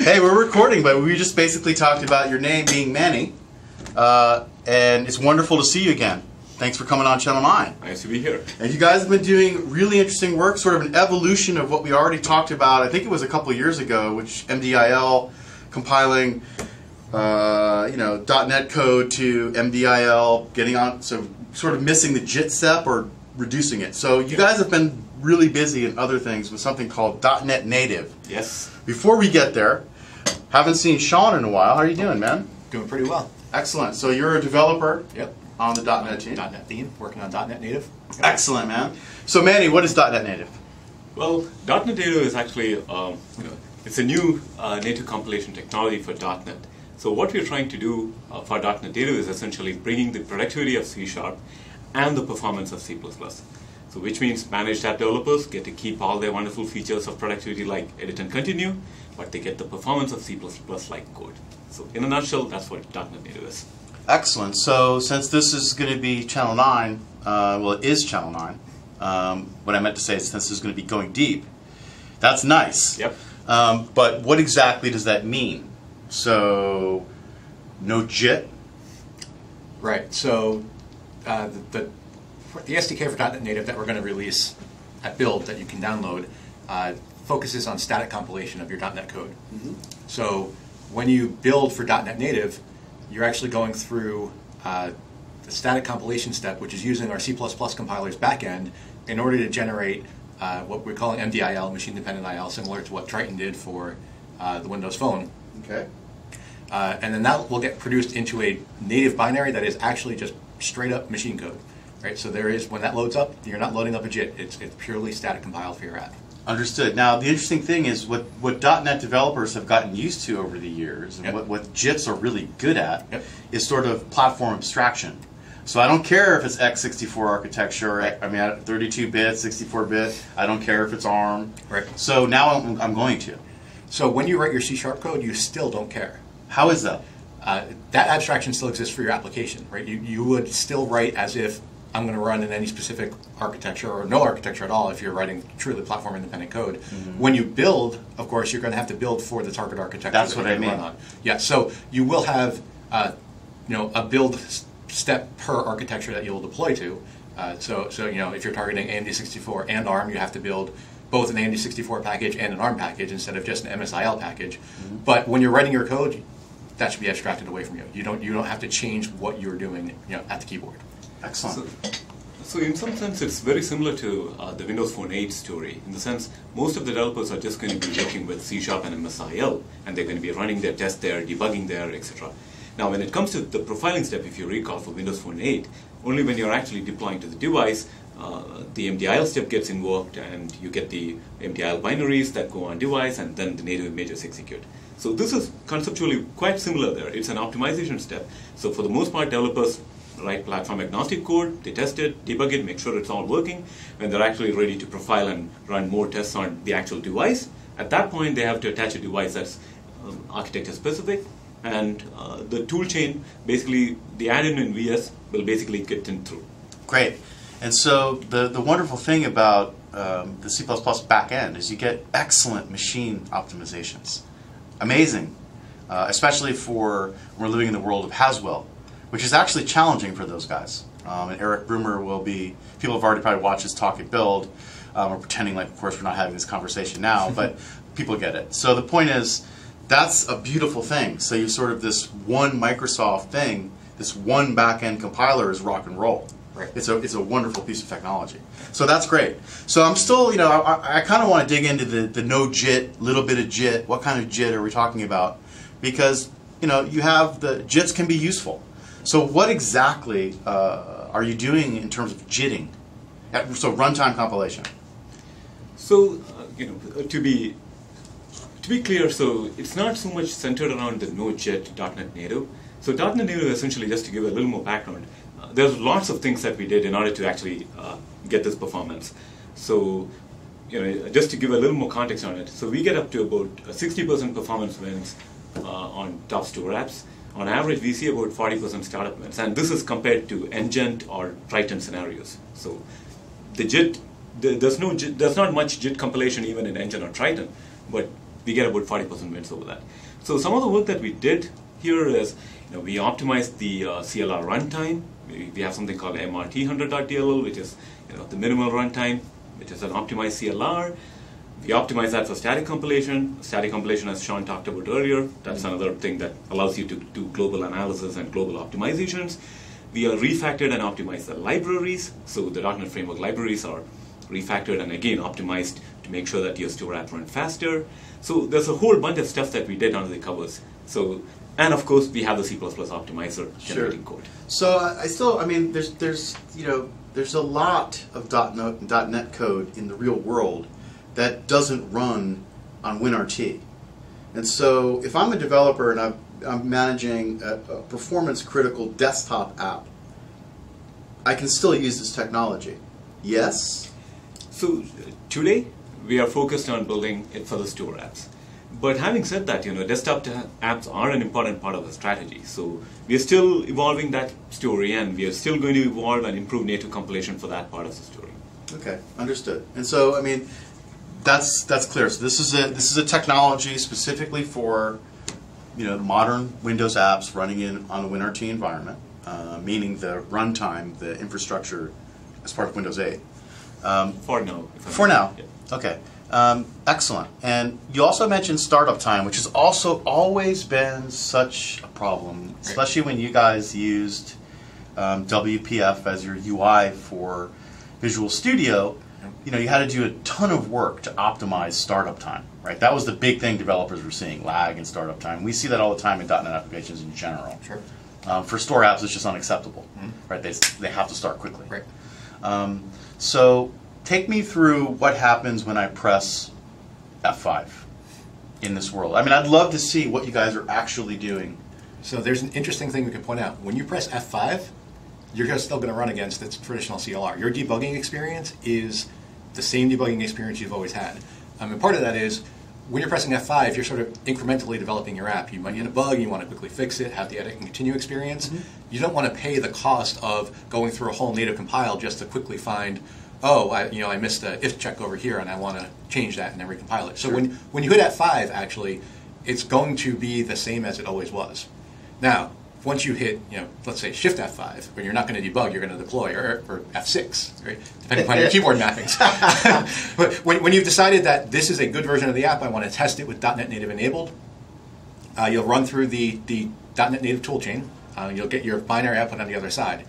Hey, we're recording, but we just basically talked about your name being Manny, and it's wonderful to see you again. Thanks for coming on Channel 9. Nice to be here. And you guys have been doing really interesting work, sort of an evolution of what we already talked about, I think it was a couple of years ago, which MDIL, compiling .NET code to MDIL, getting on, so sort of missing the JIT step or reducing it. So you guys have been really busy in other things with something called .NET Native. Yes. Before we get there, haven't seen Sean in a while. How are you doing, man? Doing pretty well. Excellent. So you're a developer Yep. on the .NET team? .NET theme, working on .NET Native. Yep. Excellent, man. So Manny, what is .NET Native? Well, .NET Native is actually it's a new native compilation technology for .NET. So what we're trying to do for .NET Native is essentially bringing the productivity of C# and the performance of C++. So which means managed app developers get to keep all their wonderful features of productivity like edit and continue, but they get the performance of C++ like code. So in a nutshell, that's what .NET Native is. Excellent. So since this is going to be Channel 9, well, it is Channel 9. What I meant to say is since this is going to be going deep, that's nice. Yep. But what exactly does that mean? So, no JIT? Right. So the SDK for .NET Native that we're going to release at Build that you can download focuses on static compilation of your .NET code. Mm-hmm. So when you build for .NET Native, you're actually going through the static compilation step, which is using our C++ compiler's backend in order to generate what we're calling MDIL, machine-dependent IL, similar to what Triton did for the Windows Phone. Okay. And then that will get produced into a native binary that is actually just straight-up machine code. Right? So there is, when that loads up, you're not loading up a JIT. It's purely static compiled for your app. Understood. Now, the interesting thing is what .NET developers have gotten used to over the years, and Yep. what JITs are really good at, Yep. is sort of platform abstraction. So I don't care if it's x64 architecture, Right. I mean, 32-bit, 64-bit, I don't care if it's ARM. Right. So now I'm going to. So when you write your C# code, you still don't care. How is that? That abstraction still exists for your application, right? You would still write as if I'm going to run in any specific architecture or no architecture at all if you're writing truly platform-independent code. Mm-hmm. When you build, of course, you're going to have to build for the target architecture. That's what I mean. Run on. Yeah, so you will have a build step per architecture that you'll deploy to. So if you're targeting AMD64 and ARM, you have to build both an AMD64 package and an ARM package instead of just an MSIL package. Mm-hmm. But when you're writing your code, that should be abstracted away from you. You don't have to change what you're doing at the keyboard. Excellent. So in some sense, it's very similar to the Windows Phone 8 story, in the sense most of the developers are just going to be working with C# and MSIL, and they're going to be running their tests there, debugging there, etc. Now, when it comes to the profiling step, if you recall for Windows Phone 8, only when you're actually deploying to the device, the MDIL step gets invoked, and you get the MDIL binaries that go on device, and then the native images execute. So this is conceptually quite similar there. It's an optimization step. So for the most part, developers write platform agnostic code, they test it, debug it, make sure it's all working. When they're actually ready to profile and run more tests on the actual device, at that point they have to attach a device that's architecture specific, and the tool chain, basically the add-in in VS will basically get in through. Great. And so the wonderful thing about the C++ backend is you get excellent machine optimizations. Amazing. Especially for when we're living in the world of Haswell, which is actually challenging for those guys. And Eric Brumer will be, people have already probably watched his talk at Build. We're pretending like, of course, we're not having this conversation now, but people get it. So the point is, that's a beautiful thing. So you sort of this one Microsoft thing, this one back-end compiler is rock and roll. Right. It's a wonderful piece of technology. So that's great. So I'm still, I kind of want to dig into the no JIT, little bit of JIT. What kind of JIT are we talking about? Because, you have the JITs can be useful. So what exactly are you doing in terms of JITting? So runtime compilation. So, to be clear, so it's not so much centered around the no-JIT .NET Native. So .NET Native, essentially, just to give a little more background, there's lots of things that we did in order to actually get this performance. So, just to give a little more context on it, so we get up to about 60% performance wins on top store apps. On average, we see about 40% startup wins, and this is compared to Ngent or Triton scenarios. So, the JIT, there's not much JIT compilation even in Ngent or Triton, but we get about 40% wins over that. So some of the work that we did here is, we optimized the CLR runtime. We have something called MRT100.dll, which is the minimal runtime, which is an optimized CLR. We optimize that for static compilation. Static compilation, as Sean talked about earlier, that's another thing that allows you to do global analysis and global optimizations. We refactored and optimized the libraries. So the .NET Framework libraries are refactored and again optimized to make sure that your store app runs faster. So there's a whole bunch of stuff that we did under the covers. So, and of course we have the C++ optimizer generating code. So there's a lot of .NET code in the real world that doesn't run on WinRT. And so if I'm a developer and I'm managing a performance-critical desktop app, I can still use this technology. Yes? So today, we are focused on building it for the store apps. But having said that, desktop apps are an important part of the strategy. So we are still evolving that story, and we are still going to evolve and improve native compilation for that part of the story. Okay, understood. And so, that's clear. So this is a technology specifically for modern Windows apps running on a WinRT environment, meaning the runtime, the infrastructure as part of Windows 8. For now. For now. Yeah. Okay. Excellent. And you also mentioned startup time, which has also always been such a problem, especially when you guys used WPF as your UI for Visual Studio. You had to do a ton of work to optimize startup time, right? That was the big thing developers were seeing, lag and startup time. We see that all the time in .NET applications in general. Sure. For store apps, it's just unacceptable, right? They have to start quickly. Right. So take me through what happens when I press F5 in this world. I'd love to see what you guys are actually doing. So there's an interesting thing we can point out. When you press F5, you're still going to run against its traditional CLR. Your debugging experience is the same debugging experience you've always had. And part of that is, when you're pressing F5, you're sort of incrementally developing your app. You might get a bug, you want to quickly fix it, have the edit and continue experience. You don't want to pay the cost of going through a whole native compile just to quickly find, I missed the if check over here and I want to change that and then recompile it. So when you hit F5, actually, it's going to be the same as it always was. Now, once you hit, let's say Shift F5, when you're not going to debug, you're going to deploy, or F6, right? Depending on your keyboard mappings. But when you've decided that this is a good version of the app, I want to test it with .NET Native enabled, you'll run through the .NET Native toolchain. You'll get your binary output on the other side.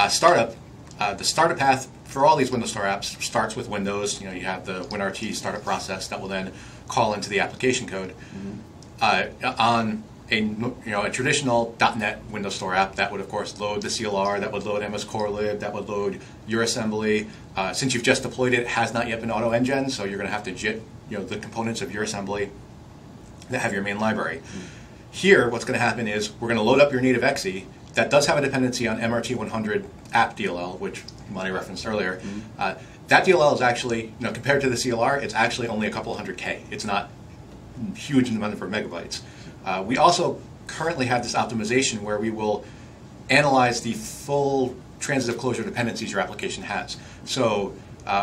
Startup, the startup path for all these Windows Store apps starts with Windows. You have the WinRT startup process that will then call into the application code. On a traditional .NET Windows Store app, that would of course load the CLR, that would load MS Core Lib, that would load your assembly. Since you've just deployed it has not yet been auto-engined, so you're going to have to JIT the components of your assembly that have your main library. Here, what's going to happen is we're going to load up your native exe that does have a dependency on MRT100 app DLL, which Monty referenced earlier. That DLL is actually, compared to the CLR, it's actually only a couple hundred K. It's not huge in the number of megabytes. We also currently have this optimization where we will analyze the full transitive closure dependencies your application has. So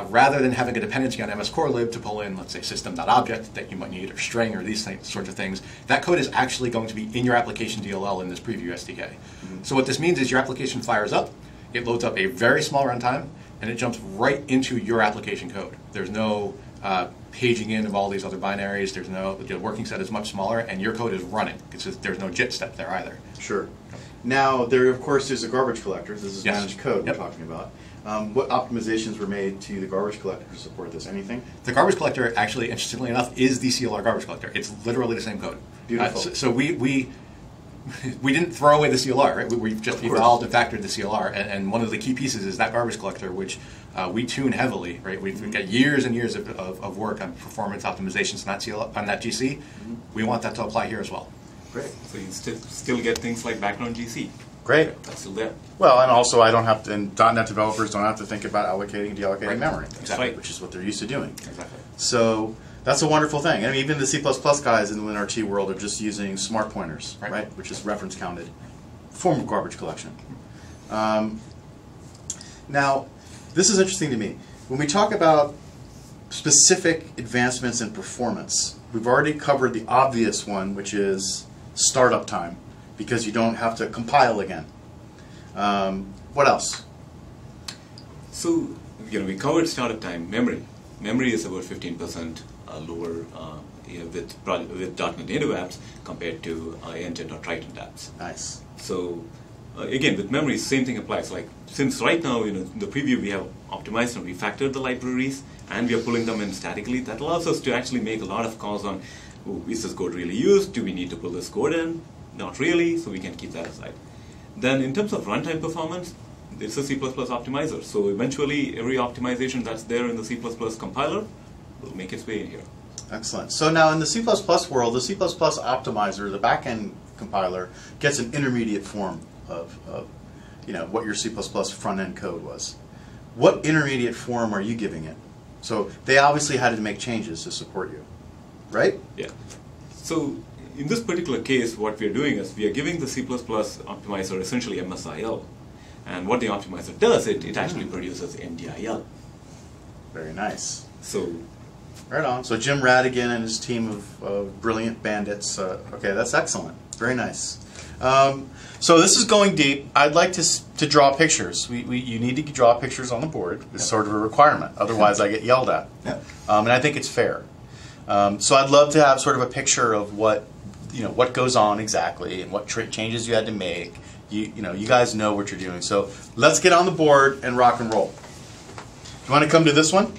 rather than having a dependency on MS Core Lib to pull in, let's say, system.object that you might need, or string, or these sorts of things, that code is actually going to be in your application DLL in this preview SDK. So what this means is your application fires up, it loads up a very small runtime, and it jumps right into your application code. There's no paging in of all these other binaries. There's no, the working set is much smaller, and your code is running. It's just, there's no JIT step there either. Sure. Now, there of course is a garbage collector. This is managed code we're talking about. What optimizations were made to the garbage collector to support this? Anything? The garbage collector, actually, interestingly enough, is the CLR garbage collector. It's literally the same code. Beautiful. So we didn't throw away the CLR, right? We've just evolved and factored the CLR, and one of the key pieces is that garbage collector, which we tune heavily, right? We've got years and years of work on performance optimizations on that GC. We want that to apply here as well. Great. So you still get things like background GC. Great. That's still there. Well, and also I don't have to, and .NET developers don't have to think about allocating and deallocating memory. Exactly. Which is what they're used to doing. Exactly. So that's a wonderful thing. I mean, even the C++ guys in the WinRT world are just using smart pointers, right? Which is reference counted form of garbage collection. Now, this is interesting to me. When we talk about specific advancements in performance, we've already covered the obvious one, which is startup time, because you don't have to compile again. What else? So, we covered startup time. Memory. Memory is about 15% lower with .NET Native apps compared to Engine or Triton apps. Nice. So, again, with memory, same thing applies. Like, since right now, in the preview, we have optimized and refactored the libraries, and we are pulling them in statically. That allows us to actually make a lot of calls on, oh, is this code really used? Do we need to pull this code in? Not really, so we can keep that aside. Then, in terms of runtime performance, it's a C++ optimizer. So eventually, every optimization that's there in the C++ compiler will make its way in here. Excellent. So now in the C++ world, the C++ optimizer, the backend compiler, gets an intermediate form of what your C++ front-end code was. What intermediate form are you giving it? So they obviously had to make changes to support you, right? Yeah. So in this particular case, what we are doing is we are giving the C++ optimizer essentially MSIL. And what the optimizer does, it actually produces MDIL. Very nice. So, right on. So Jim Radigan and his team of brilliant bandits. Okay, that's excellent. Very nice. So this is going deep. I'd like to draw pictures. You need to draw pictures on the board. It's sort of a requirement. Otherwise, I get yelled at. And I think it's fair. So I'd love to have sort of a picture of what goes on exactly and what changes you had to make. You guys know what you're doing. So let's get on the board and rock and roll. You want to come to this one?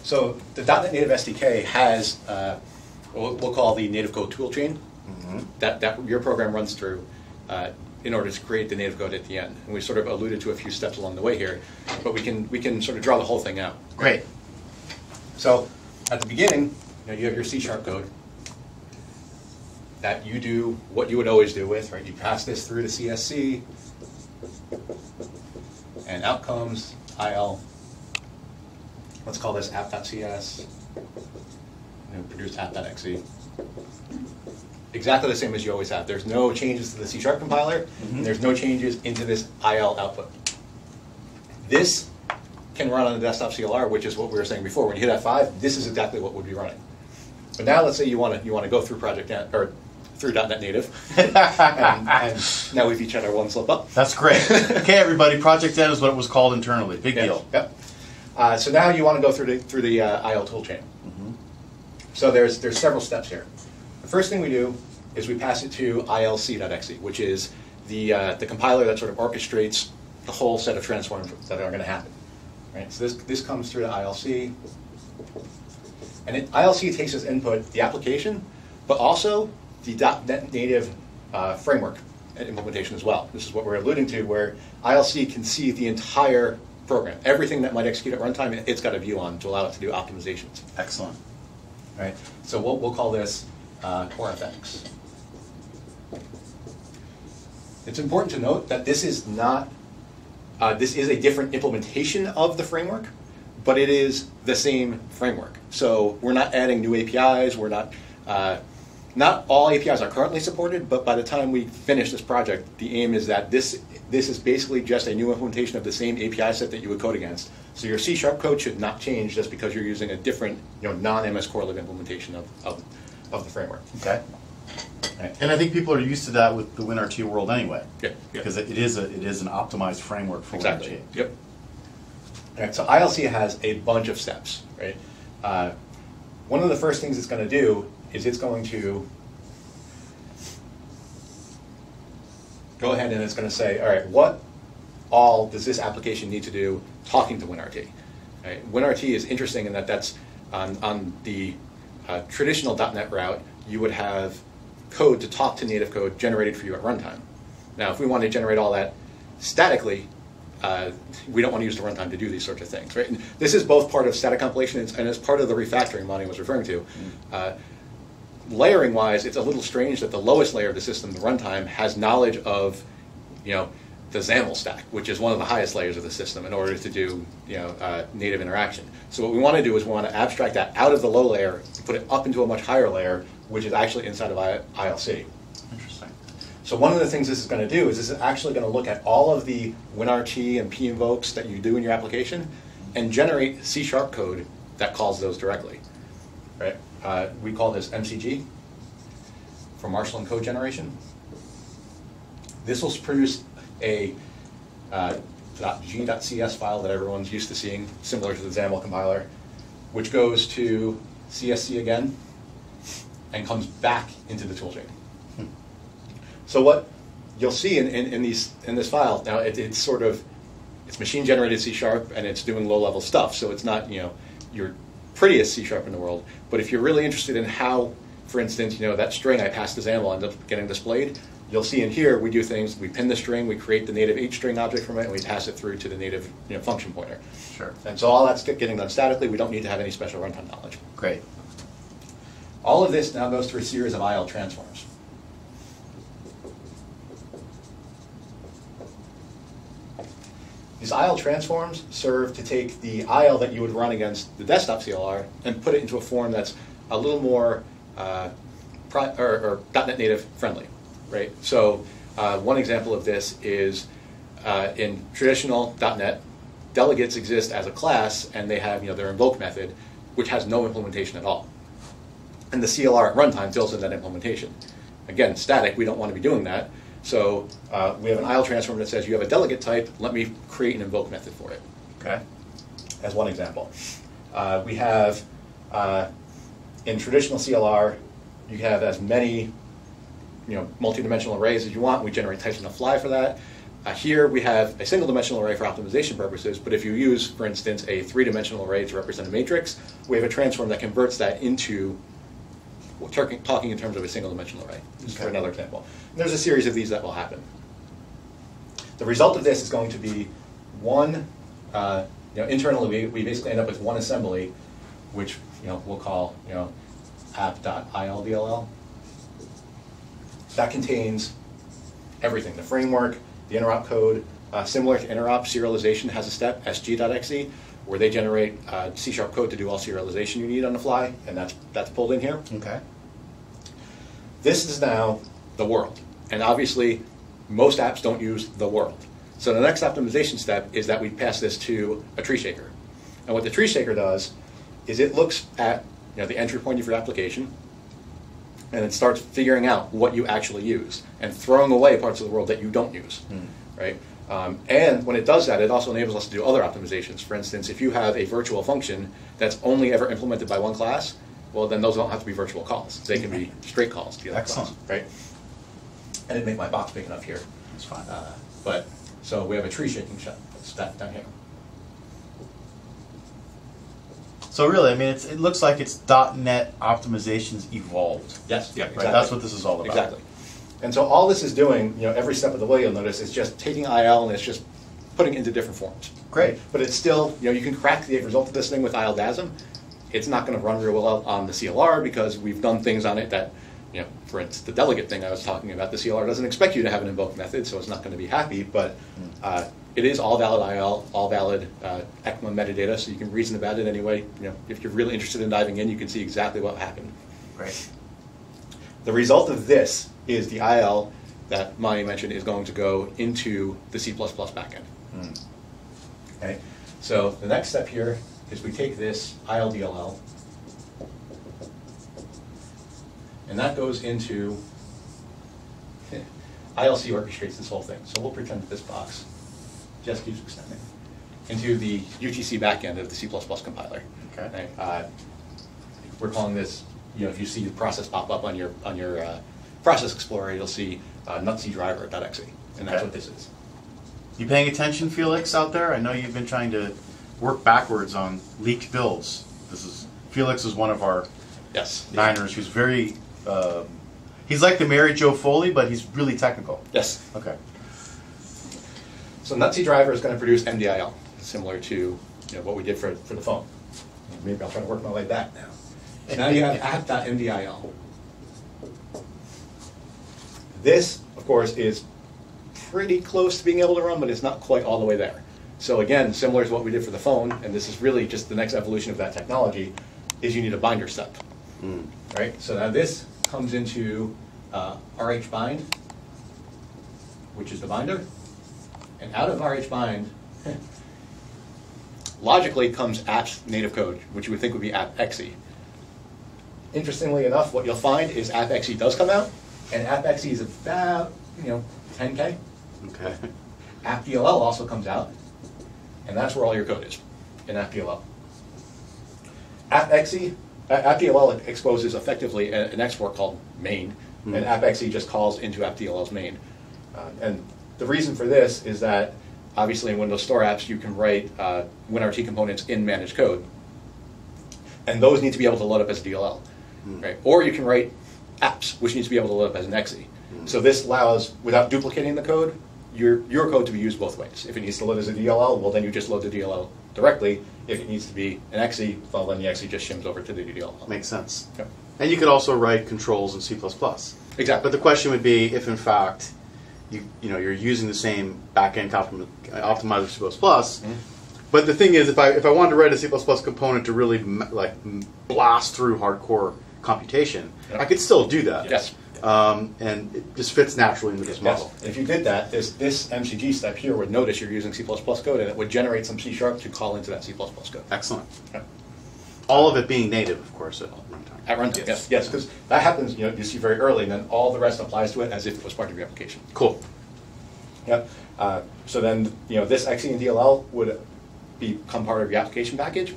So the .NET Native SDK has what we'll call the native code toolchain that your program runs through in order to create the native code at the end. And we sort of alluded to a few steps along the way here, but we can sort of draw the whole thing out. Great. So at the beginning, you have your C# code that you do what you would always do with, right? You pass this through to CSC, and out comes IL. Let's call this app.cs, produce app.exe. Exactly the same as you always have. There's no changes to the C# compiler, and there's no changes into this IL output. This can run on the desktop CLR, which is what we were saying before. When you hit F5, this is exactly what would be running. But now let's say you want to go through through .NET Native, and now we've each had our one slip up. That's great. Okay, everybody, Project N is what it was called internally. Big deal. Yep. So now you want to go through the IL toolchain. So there's several steps here. The first thing we do is we pass it to ilc.exe, which is the compiler that sort of orchestrates the whole set of transforms that are going to happen. Right. So this comes through to ILC, and ILC takes as input the application, but also the .NET Native framework implementation as well. This is what we're alluding to, where ILC can see the entire program. Everything that might execute at runtime, it's got a view on to allow it to do optimizations. Excellent. Right. So we'll call this CoreFX. It's important to note that this is not. This is a different implementation of the framework, but it is the same framework. So we're not adding new APIs. We're not. Not all APIs are currently supported, but by the time we finish this project, the aim is that this is basically just a new implementation of the same API set that you would code against. So your C# code should not change just because you're using a different, non-MS Core Lib implementation of the framework. Okay. Right. And I think people are used to that with the WinRT world anyway. Yeah. Because it is an optimized framework for Exactly. WinRT. Yep. All right. So ILC has a bunch of steps, right? One of the first things it's going to do is it's going to go ahead and it's going to say, all right, what all does this application need to do talking to WinRT? Right? WinRT is interesting in that that's on the traditional .NET route, you would have code to talk to native code generated for you at runtime. Now, if we want to generate all that statically, we don't want to use the runtime to do these sorts of things. Right? And this is both part of static compilation and it's part of the refactoring Monty was referring to. Layering-wise, it's a little strange that the lowest layer of the system, the runtime, has knowledge of, the XAML stack, which is one of the highest layers of the system in order to do, native interaction. So what we want to do is we want to abstract that out of the low layer, put it up into a much higher layer, which is actually inside of ILC. Interesting. So one of the things this is going to do is this is actually going to look at all of the WinRT and pinvokes that you do in your application and generate C# code that calls those directly, right? We call this MCG, for Marshall and Code Generation. This will produce a .g.cs file that everyone's used to seeing, similar to the XAML compiler, which goes to CSC again and comes back into the toolchain. So what you'll see in this file, now it's machine generated C# and it's doing low level stuff, so it's not your prettiest C# in the world. But if you're really interested in how, for instance, that string I passed to XAML ends up getting displayed, you'll see in here we do things, we pin the string, we create the native HString object from it, and we pass it through to the native function pointer. Sure. And so all that's getting done statically. We don't need to have any special runtime knowledge. Great. All of this now goes through a series of IL transforms. These IL transforms serve to take the IL that you would run against the desktop CLR and put it into a form that's a little more .NET Native friendly, right? So one example of this is in traditional .NET, delegates exist as a class, and they have their invoke method, which has no implementation at all. And the CLR at runtime fills in that implementation. Again, static, we don't want to be doing that. So we have an IL transform that says you have a delegate type, let me create an invoke method for it. Okay. As one example. We have, in traditional CLR, you have as many multi-dimensional arrays as you want. We generate types on the fly for that. Here we have a single-dimensional array for optimization purposes, but if you use, for instance, a three-dimensional array to represent a matrix, we have a transform that converts that into talking in terms of a single-dimensional array. Just for another example. And there's a series of these that will happen. The result of this is going to be one, internally we basically end up with one assembly, which we'll call app.ildll. That contains everything, the framework, the interop code. Similar to interop, serialization has a step, sg.exe, where they generate C# code to do all serialization you need on the fly, and that's pulled in here. Okay. This is now the world. And obviously, most apps don't use the world. So the next optimization step is that we pass this to a tree shaker. And what the tree shaker does is it looks at the entry point of your application, and it starts figuring out what you actually use and throwing away parts of the world that you don't use, right? And when it does that, it also enables us to do other optimizations. For instance, if you have a virtual function that's only ever implemented by one class, well, then those don't have to be virtual calls. They can be straight calls to the other class, right? I didn't make my box big enough here. That's fine. So we have a tree shaking step down here. So really, I mean, it looks like it's .NET optimizations evolved. Yes, yeah, Right? exactly. That's what this is all about. Exactly. And so all this is doing, every step of the way, you'll notice, is just taking IL and it's just putting it into different forms. Great. But it's still, you can crack the result of this thing with ILDASM. It's not going to run real well on the CLR because we've done things on it that, for instance, the delegate thing I was talking about, the CLR doesn't expect you to have an invoke method, so it's not going to be happy. But it is all valid IL, all valid ECMA metadata, so you can reason about it anyway. If you're really interested in diving in, you can see exactly what happened. Great. The result of this is the IL that Mani mentioned is going to go into the C++ backend. Okay. So the next step here is we take this ILDLL, and that goes into ILC orchestrates this whole thing. So we'll pretend that this box just keeps extending into the UTC backend of the C++ compiler. Okay. We're calling this, if you see the process pop up on your Process Explorer, you'll see nutcdriver.exe, and that's what this is. You paying attention, Felix, out there? I know you've been trying to work backwards on leaked builds. Felix is one of our Niners who's very, he's like the Mary Jo Foley, but he's really technical. Yes. Okay. So nutcdriver is going to produce MDIL, similar to what we did for the phone. Maybe I'll try to work my way back now. So now you have app.mdil. This, of course, is pretty close to being able to run, but it's not quite all the way there. So again, similar to what we did for the phone, and this is really just the next evolution of that technology, is you need a binder step. Right? So now this comes into rhbind, which is the binder. And out of rhbind, logically comes apps native code, which you would think would be app.exe. Interestingly enough, what you'll find is app.exe does come out, and app.exe is about 10K. Okay. App.dll also comes out, and that's where all your code is, in app.dll. App.dll exposes effectively an export called main, and app.exe just calls into app.dll's main. And the reason for this is that, obviously, in Windows Store apps, you can write WinRT components in managed code, and those need to be able to load up as a DLL. Right? Or you can write apps, which needs to be able to load up as an exe. So this allows, without duplicating the code, your code to be used both ways. If it needs to load as a DLL, well, then you just load the DLL directly. If it needs to be an exe, well, then the exe just shims over to the DLL. Makes sense. Yep. And you could also write controls in C++. Exactly. But the question would be if, in fact, you're using the same backend optimizer C++. But the thing is, if I wanted to write a C++ component to really blast through hardcore computation, I could still do that. Yes. And it just fits naturally into this model. Yes. If you did that, this MCG step here would notice you're using C++ code, and it would generate some C# to call into that C++ code. Excellent. Yeah. All of it being native, of course, at runtime. At runtime, yes, because that happens. You see very early, and then all the rest applies to it as if it was part of your application. Cool. Yep. So then, this exe and DLL would become part of your application package,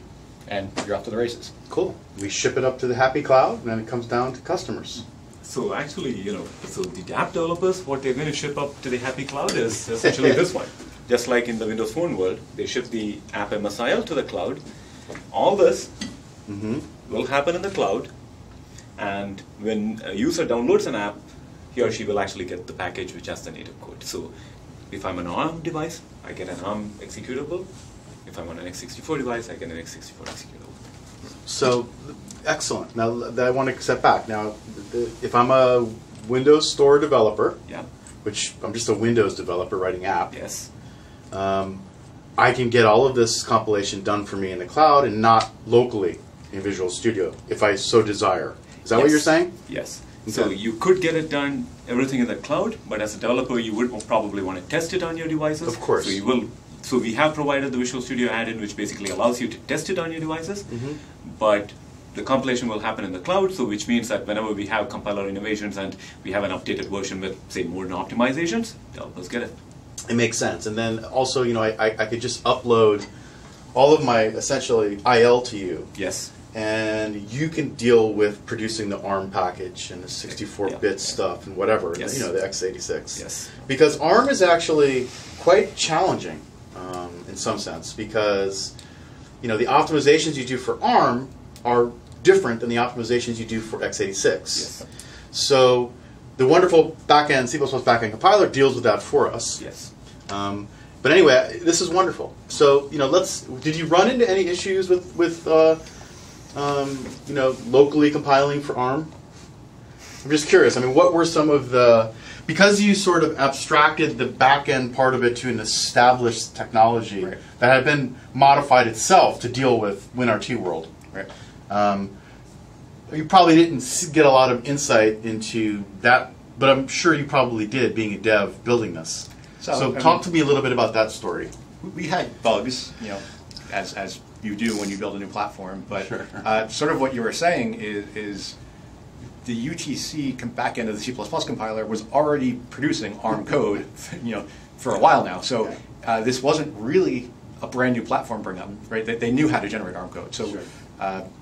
and you're off to the races. Cool. We ship it up to the happy cloud, and then it comes down to customers. So actually, so the app developers, what they're going to ship up to the happy cloud is essentially this one. Just like in the Windows Phone world, they ship the app MSIL to the cloud. All this will happen in the cloud, and when a user downloads an app, he or she will actually get the package which has the native code. So if I'm on an ARM device, I get an ARM executable. If I'm on an x64 device, I get an x64 executable. So, excellent. Now, I want to step back. Now, if I'm a Windows Store developer, which I'm just a Windows developer writing app, I can get all of this compilation done for me in the cloud and not locally in Visual Studio, if I so desire. Is that what you're saying? Yes. Okay. So you could get it done, everything in the cloud, but as a developer, you would probably want to test it on your devices. Of course. So you will. So we have provided the Visual Studio add-in, which basically allows you to test it on your devices, but the compilation will happen in the cloud, so which means that whenever we have compiler innovations and we have an updated version with, say, modern optimizations, developers get it. It makes sense. And then also, I could just upload all of my, essentially, IL to you. Yes. And you can deal with producing the ARM package and the 64-bit stuff and whatever, the x86. Yes. Because ARM is actually quite challenging in some sense, because the optimizations you do for ARM are different than the optimizations you do for x86. Yes. So the wonderful backend, C++ backend compiler deals with that for us. Yes. But anyway, this is wonderful. So did you run into any issues with locally compiling for ARM? I'm just curious. I mean, what were some of the, because you sort of abstracted the back-end part of it to an established technology that had been modified itself to deal with WinRT world. Right. You probably didn't get a lot of insight into that, but I'm sure you probably did, being a dev building this. So talk to me a little bit about that story. We had bugs, as you do when you build a new platform, but sort of what you were saying is the UTC backend of the C++ compiler was already producing ARM code, for a while now. So this wasn't really a brand new platform bring up, right? They knew how to generate ARM code. So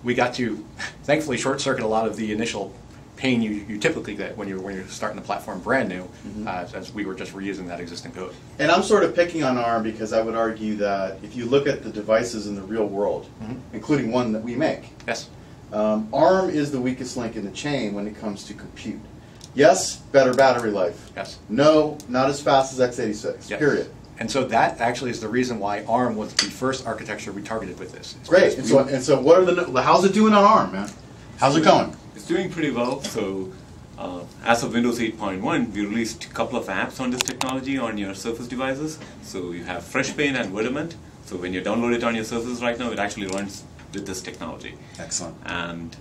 we got to, thankfully, short circuit a lot of the initial pain you typically get when you're starting the platform brand new, as we were just reusing that existing code. And I'm sort of picking on ARM because I would argue that if you look at the devices in the real world, including one that we make, ARM is the weakest link in the chain when it comes to compute. Yes, better battery life. Yes. No, not as fast as x86, period. And so that actually is the reason why ARM was the first architecture we targeted with this. Great. And so what are how's it doing on ARM, man? How's it going? It's doing pretty well. So as of Windows 8.1, we released a couple of apps on this technology on your Surface devices. So you have FreshPaint and Verdament. So when you download it on your Surface right now, it actually runs with this technology. Excellent. And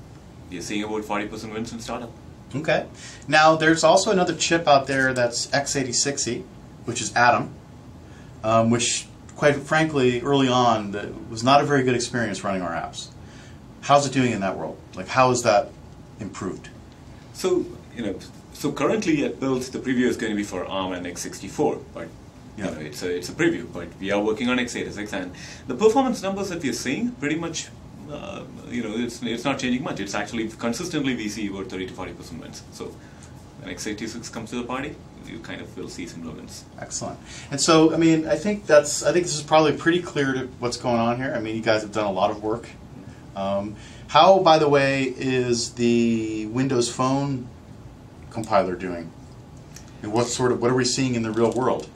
you're seeing about 40% wins in startup. Okay. Now, there's also another chip out there that's x86y, which is Atom, which quite frankly, early on, that was not a very good experience running our apps. How's it doing in that world? Like, how is that improved? So, so currently at Build, the preview is going to be for ARM and x64, but Yeah. it's a preview. But we are working on x86, and the performance numbers that we are seeing pretty much, it's not changing much. It's actually consistently we see about 30 to 40% wins. So when x86 comes to the party, you kind of will see similar wins. Excellent. And so, I mean, I think this is probably pretty clear to what's going on here. I mean, you guys have done a lot of work. How, by the way, is the Windows Phone compiler doing? And what are we seeing in the real world?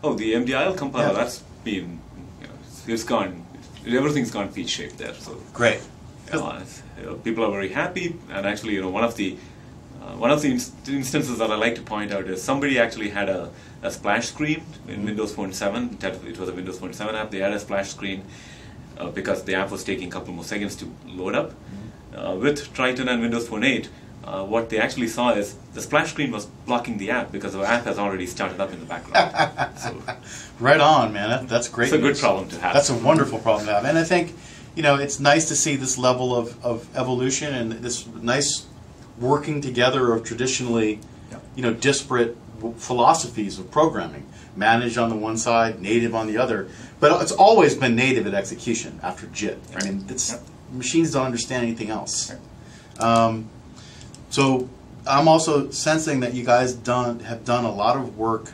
Oh, the MDIL compiler, Yeah. that's been, it's gone, everything's gone peach-shaped there. So Great. people are very happy, and actually, one of the instances that I like to point out is somebody actually had a splash screen in Windows Phone 7. It was a Windows Phone 7 app. They had a splash screen because the app was taking a couple more seconds to load up. With Triton and Windows Phone 8, what they actually saw is the splash screen was blocking the app because the app has already started up in the background. So Right on, man. That's great. it's a good news. problem to have. That's a wonderful problem to have. And I think, it's nice to see this level of evolution and this nice working together of traditionally, disparate philosophies of programming. Managed on the one side, native on the other. But it's always been native at execution after JIT. I mean, machines don't understand anything else. So I'm also sensing that you guys have done a lot of work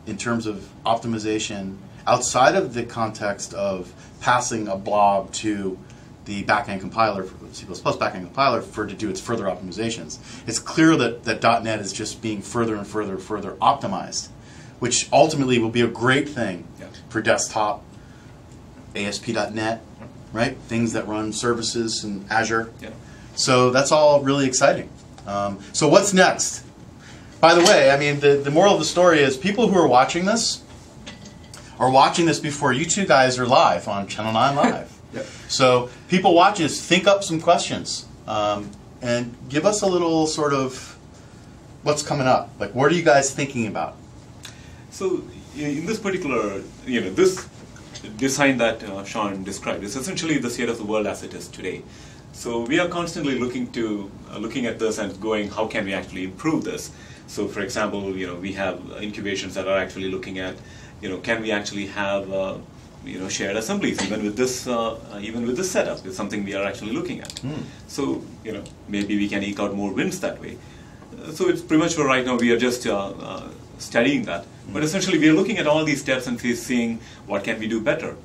in terms of optimization outside of the context of passing a blob to the backend compiler, C++ backend compiler, to do its further optimizations. It's clear that .NET is just being further and further optimized, which ultimately will be a great thing for desktop, ASP.NET, right? Things that run services in Azure. Yeah. So that's all really exciting. So what's next? By the way, I mean, the moral of the story is people who are watching this are watching this before you two guys are live on Channel 9 Live. Yep. So people watching this, think up some questions and give us a little sort of what's coming up. Like, what are you guys thinking about? So in this particular, this design that Sean described is essentially the state of the world as it is today. So we are constantly looking at this and going, how can we actually improve this? So for example, we have incubations that are actually looking at, can we actually have shared assemblies even with this setup? It's something we are actually looking at. So maybe we can eke out more wins that way. So it's premature right now. We are just studying that. But essentially, we are looking at all these steps and seeing what can we do better.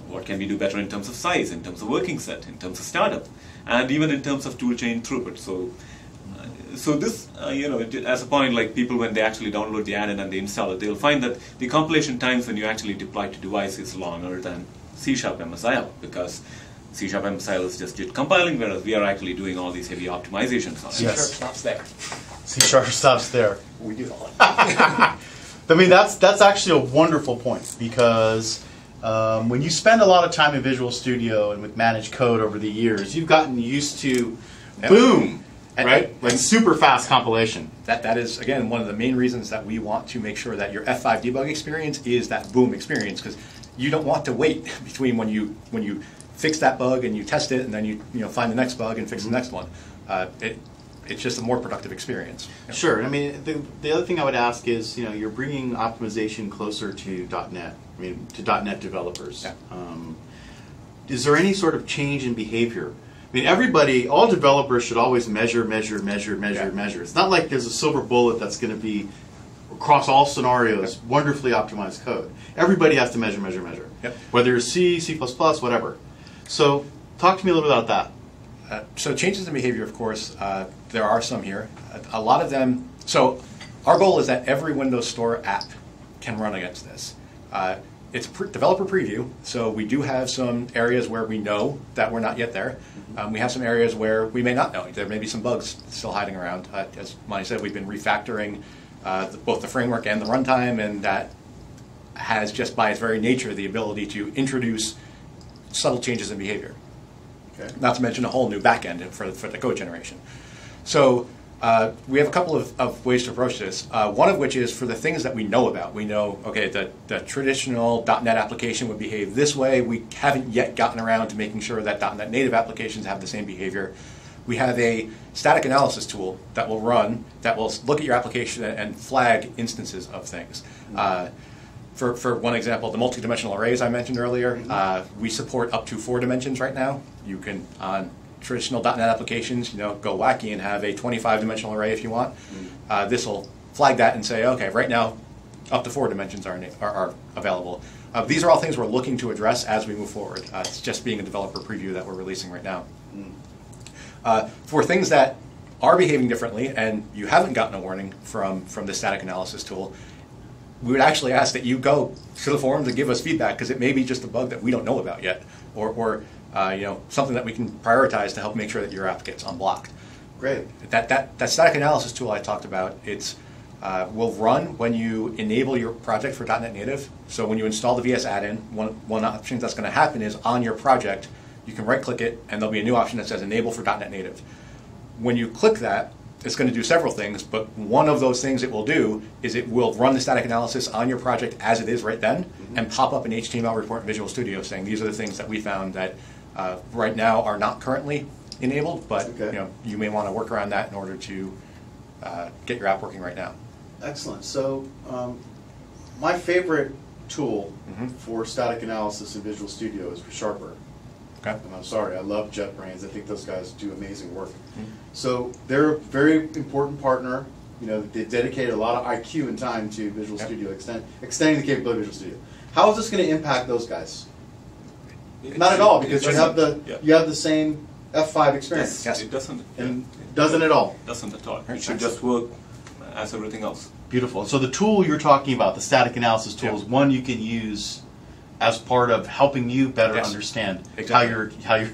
What can we do better in terms of size, in terms of working set, in terms of startup, and even in terms of toolchain throughput. So this, as a point, like people when they actually download the add-in and they install it, they'll find that the compilation times when you actually deploy to device is longer than C# MSIL, because C# MSIL is just JIT compiling, whereas we are actually doing all these heavy optimizations on it. Yes. Stops there. C# stops there. We do all. I mean, that's actually a wonderful point, because when you spend a lot of time in Visual Studio and with managed code over the years, you've gotten used to boom, right? Like super fast compilation. That is, again, one of the main reasons that we want to make sure that your F5 debug experience is that boom experience, because you don't want to wait between when you fix that bug and you test it and then you find the next bug and fix the next one. It's just a more productive experience. Sure. I mean, the other thing I would ask is, you're bringing optimization closer to .NET. I mean, to .NET developers. Yeah. Is there any sort of change in behavior? I mean, all developers should always measure. It's not like there's a silver bullet that's going to be across all scenarios wonderfully optimized code. Everybody has to measure. Yep. Whether it's C, C++, whatever. So, talk to me a little about that. So changes in behavior, of course, there are some here. A lot of them, so our goal is that every Windows Store app can run against this. It's developer preview, so we do have some areas where we know that we're not yet there. We have some areas where we may not know. There may be some bugs still hiding around. As Monty said, we've been refactoring both the framework and the runtime, and that has just by its very nature the ability to introduce subtle changes in behavior. Okay. Not to mention a whole new backend for the code generation. So We have a couple of ways to approach this. One of which is for the things that we know about. We know, okay, the traditional .NET application would behave this way. We haven't yet gotten around to making sure that .NET native applications have the same behavior. We have a static analysis tool that will run, that will look at your application and flag instances of things. For one example, the multi-dimensional arrays I mentioned earlier, we support up to 4 dimensions right now. You can, on traditional .NET applications, go wacky and have a 25-dimensional array if you want. This will flag that and say, okay, right now, up to 4 dimensions are available. These are all things we're looking to address as we move forward. It's just being a developer preview that we're releasing right now. For things that are behaving differently and you haven't gotten a warning from the static analysis tool, we would actually ask that you go to the forums and give us feedback, because it may be just a bug that we don't know about yet, or something that we can prioritize to help make sure that your app gets unblocked. Great. That static analysis tool I talked about, will run when you enable your project for .NET Native. So when you install the VS add-in, one option that's going to happen is on your project, you can right-click it, and there'll be a new option that says Enable for .NET Native. When you click that, it's going to do several things, but one of those things it will do is it will run the static analysis on your project as it is right then, and pop up an HTML report in Visual Studio saying these are the things that we found that right now are not currently enabled, but you may want to work around that in order to get your app working right now. Excellent. So my favorite tool for static analysis in Visual Studio is Sharper. Okay. And I'm sorry, I love JetBrains. I think those guys do amazing work. So they're a very important partner. They dedicated a lot of IQ and time to Visual Studio, extending the capability of Visual Studio. How is this going to impact those guys? Not at all, because you have the same F5 experience. Yes, it doesn't. And doesn't at all. Doesn't at all. It should just work as everything else. Beautiful. So the tool you're talking about, the static analysis tool, is one you can use as part of helping you better understand how your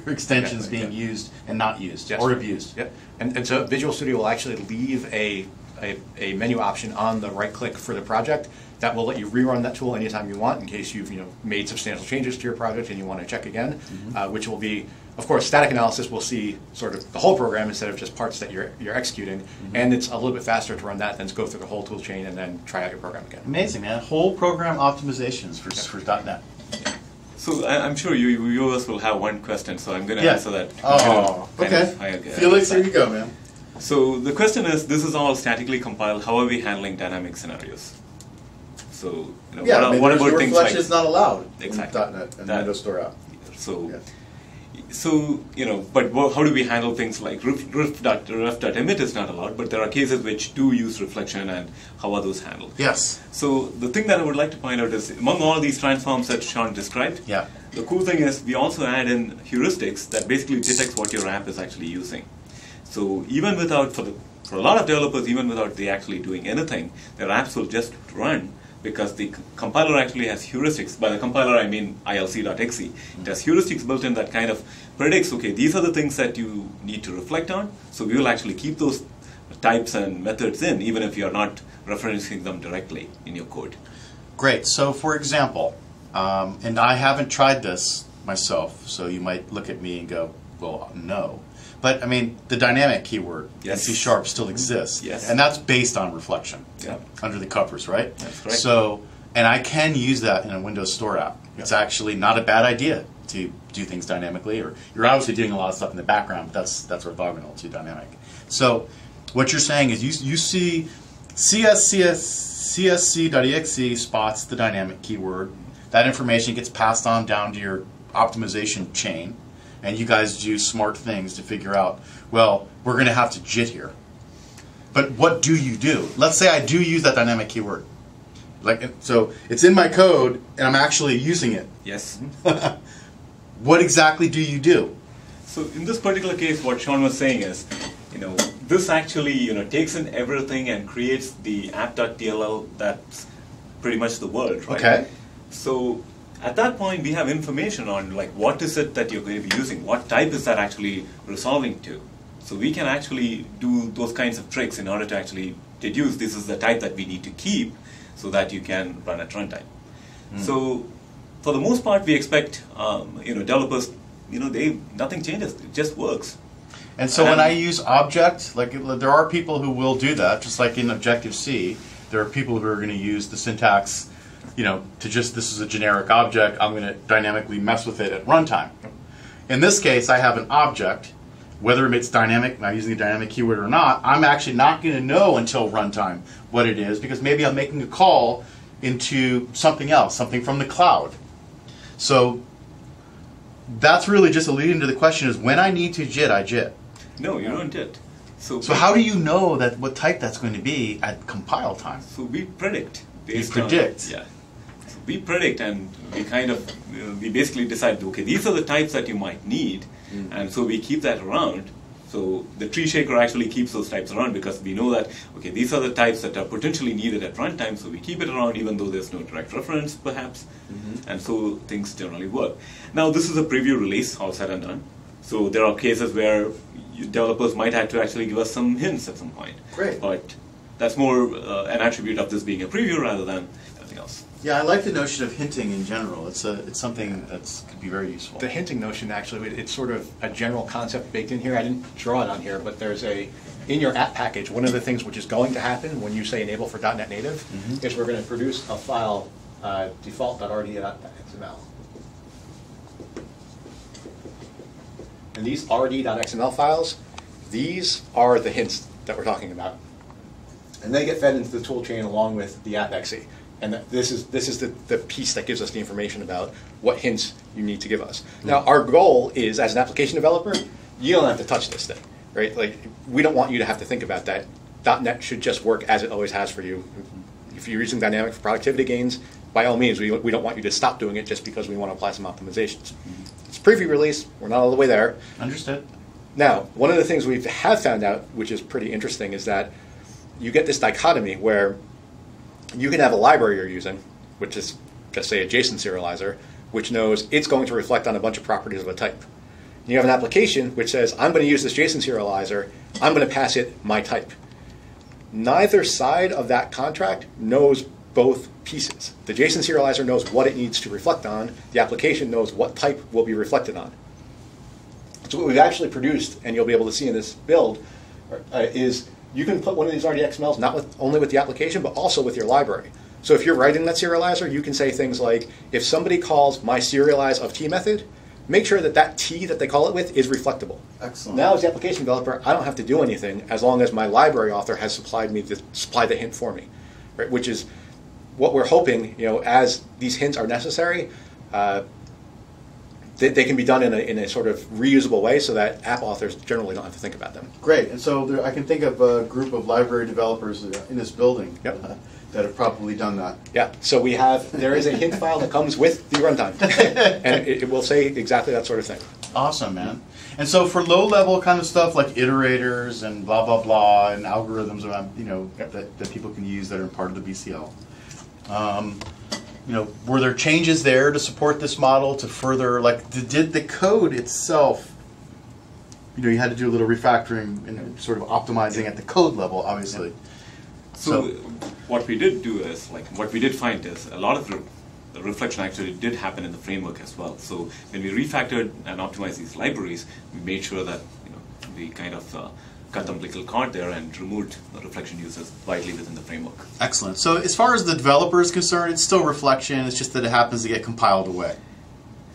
extension is being used and not used, or abused. Yep. And so Visual Studio will actually leave a menu option on the right click for the project that will let you rerun that tool anytime you want in case you've made substantial changes to your project and you want to check again, which will be, of course, static analysis will see sort of the whole program instead of just parts that you're executing, and it's a little bit faster to run that than to go through the whole tool chain and then try out your program again. Amazing, man. Whole program optimizations for .NET. So I'm sure you viewers will have one question, so I'm going to answer that. Oh, okay. Felix, here you go, man. So the question is, this is all statically compiled. How are we handling dynamic scenarios? So what about things like is not allowed exactly in .NET and Windows Store app. But how do we handle things like ref.emit is not allowed, but there are cases which do use reflection, and how are those handled? Yes. So the thing that I would like to point out is, among all these transforms that Sean described, the cool thing is we also add in heuristics that basically detects what your app is actually using. So even without, for a lot of developers, even without they actually doing anything, their apps will just run, because the compiler actually has heuristics. By the compiler, I mean ilc.exe. It has heuristics built in that kind of predicts, okay, these are the things that you need to reflect on, so we will actually keep those types and methods in, even if you are not referencing them directly in your code. Great. So, for example, and I haven't tried this myself, so you might look at me and go, well, no. But, I mean, the dynamic keyword in C# still exists. Yes. And that's based on reflection under the covers, right? That's correct. So, and I can use that in a Windows Store app. It's actually not a bad idea to do things dynamically. Or you're obviously doing a lot of stuff in the background, but that's orthogonal to dynamic. So what you're saying is you see csc.exe spots the dynamic keyword. That information gets passed on down to your optimization chain. And you guys do smart things to figure out, well, we're going to have to JIT here. But what do you do? Let's say I do use that dynamic keyword. So it's in my code, and I'm actually using it. Yes. What exactly do you do? So in this particular case, what Sean was saying is, this actually takes in everything and creates the app.dll that's pretty much the world, right? Okay. So at that point, we have information on what is it that you're going to be using, what type is that actually resolving to. So we can actually do those kinds of tricks in order to actually deduce this is the type that we need to keep so that you can run at runtime. So for the most part, we expect developers, nothing changes, it just works. And so when I use object, like there are people who will do that, just like in Objective-C, there are people who are going to use the syntax, to just, this is a generic object, I'm going to dynamically mess with it at runtime. In this case, I have an object, whether it's dynamic, I'm using the dynamic keyword or not, I'm actually not going to know until runtime what it is, because maybe I'm making a call into something else, something from the cloud. So that's really just a lead into the question is, when I need to JIT, I JIT. No, you don't JIT. So how do you know that what type that's going to be at compile time? So we predict. You predict. Yeah. So we predict, and we kind of, we basically decide, okay, these are the types that you might need, and so we keep that around. So the tree shaker actually keeps those types around because we know that, okay, these are the types that are potentially needed at runtime, so we keep it around even though there's no direct reference, perhaps, and so things generally work. Now, this is a preview release, all said and done. So there are cases where developers might have to actually give us some hints at some point. Great. But that's more an attribute of this being a preview rather than anything else. Yeah, I like the notion of hinting in general. It's something that could be very useful. The hinting notion, actually, it's sort of a general concept baked in here. I didn't draw it on here, but there's in your app package, one of the things which is going to happen when you say enable for .NET Native is we're going to produce a file, default.rd.xml. And these rd.xml files, these are the hints that we're talking about. And they get fed into the tool chain along with the app.exe. And this is the piece that gives us the information about what hints you need to give us. Now, our goal is, as an application developer, you don't have to touch this thing, right? Like, we don't want you to have to think about that. .NET should just work as it always has for you. If you're using Dynamic for productivity gains, by all means, we don't want you to stop doing it just because we want to apply some optimizations. It's preview release. We're not all the way there. Understood. Now, one of the things we have found out, which is pretty interesting, is that you get this dichotomy where you can have a library you're using, which is, just say, a JSON serializer, which knows it's going to reflect on a bunch of properties of a type. And you have an application which says, I'm going to use this JSON serializer, I'm going to pass it my type. Neither side of that contract knows both pieces. The JSON serializer knows what it needs to reflect on, the application knows what type will be reflected on. So what we've actually produced, and you'll be able to see in this build, is you can put one of these RDXMLs not only with the application, but also with your library. So if you're writing that serializer, you can say things like, if somebody calls my serialize of t method, make sure that that t that they call it with is reflectable. Excellent. Now, as the application developer, I don't have to do anything as long as my library author has supplied the hint for me, right? Which is what we're hoping, as these hints are necessary, they can be done in a sort of reusable way so that app authors generally don't have to think about them. Great. And so I can think of a group of library developers in this building that have probably done that. Yeah. So there is a hint file that comes with the runtime. And it will say exactly that sort of thing. Awesome, man. And so for low-level kind of stuff like iterators and blah, blah, blah, and algorithms around, that people can use that are part of the BCL, were there changes there to support this model to further, did the code itself, you had to do a little refactoring and sort of optimizing at the code level, obviously. So what we did do is, what we did find is a lot of the reflection actually did happen in the framework as well. So when we refactored and optimized these libraries, we made sure that, we kind of cut the umbilical cord there and removed the reflection uses widely within the framework. Excellent. So as far as the developer is concerned, it's still reflection. It's just that it happens to get compiled away.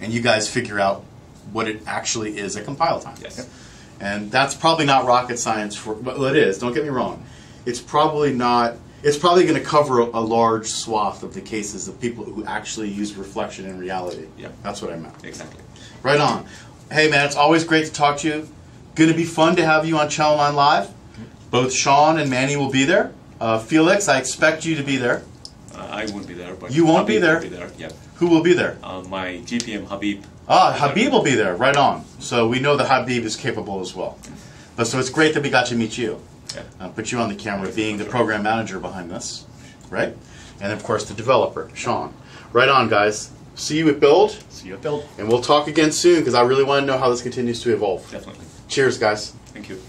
And you guys figure out what it actually is at compile time. Yes. And that's probably not rocket science well, it is, don't get me wrong. It's probably going to cover a large swath of the cases of people who actually use reflection in reality. Yeah. That's what I meant. Exactly. Right on. Hey man, it's always great to talk to you. Going to be fun to have you on Channel 9 Live. Both Sean and Manny will be there. Felix, I expect you to be there. I won't be there, but you won't Habib be there? will be there. Yeah. Who will be there? My GPM Habib. Habib will be there. Right on. So we know that Habib is capable as well. But so it's great that we got to meet you. Yeah. Put you on the camera, being the program manager behind this, right? And of course the developer, Sean. Right on, guys. See you at Build. See you at Build. And we'll talk again soon because I really want to know how this continues to evolve. Definitely. Cheers, guys. Thank you.